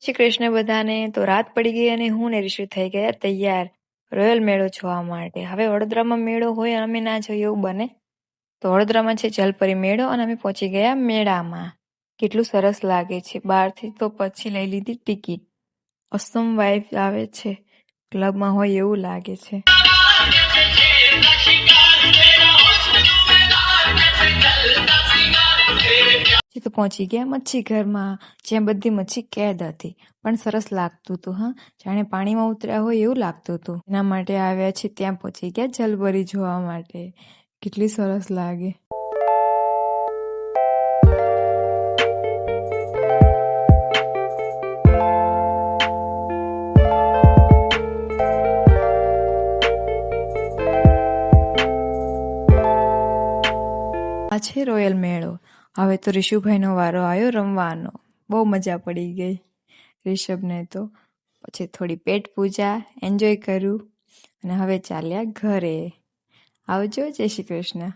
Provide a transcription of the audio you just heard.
શ્રી કૃષ્ણ બધાને. તો રાત પડી ગઈ અને હું ને રિશુ થઈ ગયા તૈયાર રોયલ મેળો જોવા માટે. હવે વડોદરામાં મેળો હોય અને અમે ના જોઈએ એવું બને? તો વડોદરામાં છે જલપરી મેળો અને અમે પહોંચી ગયા મેળામાં. કેટલું સરસ લાગે છે બહારથી. તો પછી લઈ લીધી ટિકિટ. ઓસમ વાઇબ આવે છે, ક્લબમાં હોય એવું લાગે છે. તો પહોંચી ગયા મચ્છી ઘરમાં, જ્યાં બધી મચ્છી કેદ હતી, પણ સરસ લાગતું હતું. હા, જાણે પાણીમાં ઉતર્યા હોય એવું લાગતું હતું. એના માટે આવ્યા છે ત્યાં પહોંચી ગયા જલપરી જોવા માટે. કેટલી સરસ લાગે. આ છે રોયલ મેળો. હવે તો રિશુભાઈનો વારો આવ્યો રમવાનો. બહુ મજા પડી ગઈ રિષભને તો. પછી થોડી પેટ પૂજા એન્જોય કર્યું અને હવે ચાલ્યા ઘરે. આવજો. જય શ્રી કૃષ્ણ.